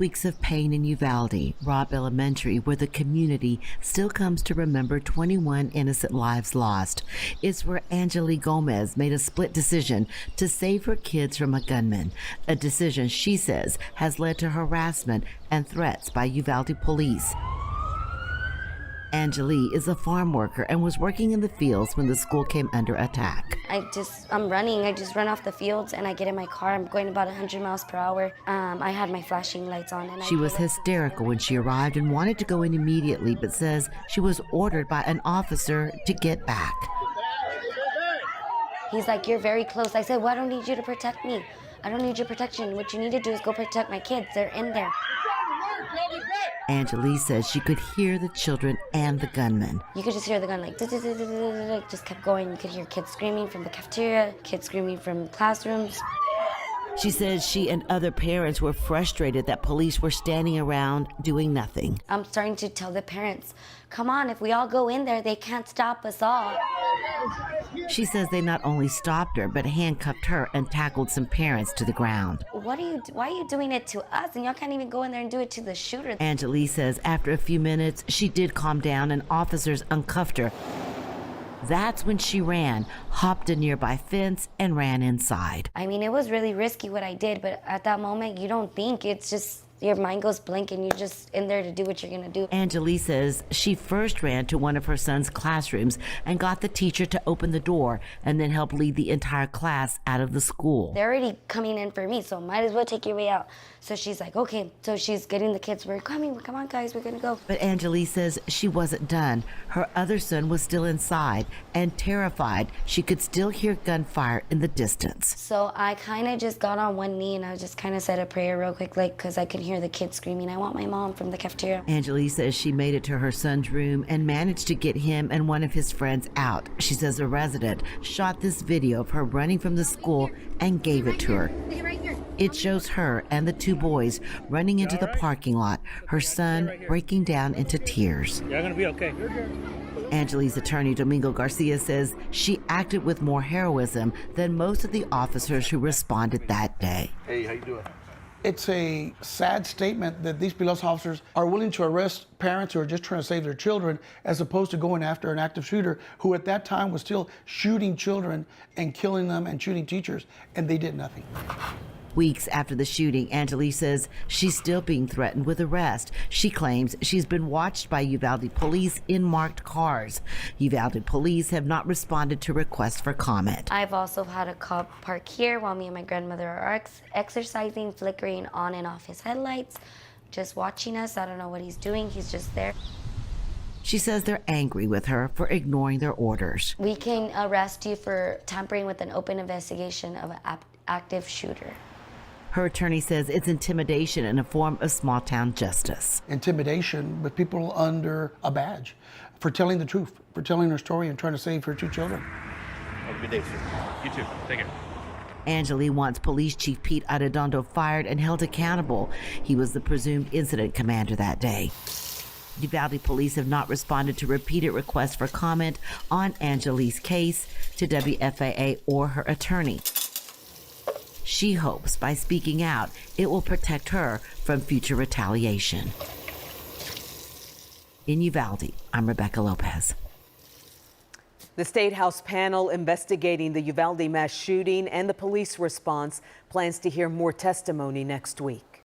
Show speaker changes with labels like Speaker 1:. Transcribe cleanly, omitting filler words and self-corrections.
Speaker 1: weeks of pain in Uvalde, Robb Elementary, where the community still comes to remember 21 innocent lives lost. It's where Angeli Gomez made a split decision to save her kids from a gunman, a decision she says has led to harassment and threats by Uvalde police. Angeli is a farm worker and was working in the fields when the school came under attack.
Speaker 2: I'm running. I just run off the fields and I get in my car. I'm going about 100 miles per hour. I had my flashing lights on. And
Speaker 1: She was hysterical when she arrived and wanted to go in immediately, but says she was ordered by an officer to get back.
Speaker 2: He's like, "You're very close." I said, "Well, I don't need you to protect me. I don't need your protection. What you need to do is go protect my kids. They're in there."
Speaker 1: Angeli says she could hear the children and the gunman.
Speaker 2: You could just hear the gun like, just kept going. You could hear kids screaming from the cafeteria, kids screaming from classrooms.
Speaker 1: She says she and other parents were frustrated that police were standing around doing nothing.
Speaker 2: I'm starting to tell the parents, come on, if we all go in there, they can't stop us all.
Speaker 1: She says they not only stopped her, but handcuffed her and tackled some parents to the ground.
Speaker 2: Why are you doing it to us? And y'all can't even go in there and do it to the shooter.
Speaker 1: Angeli says after a few minutes, she did calm down and officers uncuffed her. That's when she ran, hopped a nearby fence, and ran inside.
Speaker 2: I mean, it was really risky what I did, but at that moment, you don't think. It's just your mind goes blank and you're just in there to do what you're gonna do.
Speaker 1: Angeli says she first ran to one of her son's classrooms and got the teacher to open the door and then help lead the entire class out of the school.
Speaker 2: They're already coming in for me, so might as well take your way out. So she's like, okay. So she's getting the kids, we're coming, come on guys, we're gonna go.
Speaker 1: But Angeli says she wasn't done. Her other son was still inside and terrified she could still hear gunfire in the distance.
Speaker 2: So I kind of just got on one knee and I just kind of said a prayer real quick, like, because I could hear the kids screaming, "I want my mom," from the cafeteria.
Speaker 1: Angeli says she made it to her son's room and managed to get him and one of his friends out. She says a resident shot this video of her running from the school and gave it to her. It shows her and the two boys running into the parking lot, her son breaking down into tears.
Speaker 3: You're gonna be okay.
Speaker 1: Angeli's attorney, Domingo Garcia, says she acted with more heroism than most of the officers who responded that day.
Speaker 4: Hey, how you doing?
Speaker 5: It's a sad statement that these Pelosi officers are willing to arrest parents who are just trying to save their children as opposed to going after an active shooter who at that time was still shooting children and killing them and shooting teachers, and they did nothing.
Speaker 1: Weeks after the shooting, Angeli says she's still being threatened with arrest. She claims she's been watched by Uvalde police in marked cars. Uvalde police have not responded to requests for comment.
Speaker 2: I've also had a cop park here while me and my grandmother are exercising, flickering on and off his headlights, just watching us. I don't know what he's doing. He's just there.
Speaker 1: She says they're angry with her for ignoring their orders.
Speaker 2: We can arrest you for tampering with an open investigation of an active shooter.
Speaker 1: Her attorney says it's intimidation and a form of small-town justice.
Speaker 5: Intimidation with people under a badge for telling the truth, for telling her story and trying to save her two children.
Speaker 3: Have a good day, sir. You too. Take care.
Speaker 1: Angeli wants Police Chief Pete Arredondo fired and held accountable. He was the presumed incident commander that day. Uvalde police have not responded to repeated requests for comment on Angeli's case to WFAA or her attorney. She hopes by speaking out, it will protect her from future retaliation. In Uvalde, I'm Rebecca Lopez.
Speaker 6: The State House panel investigating the Uvalde mass shooting and the police response plans to hear more testimony next week.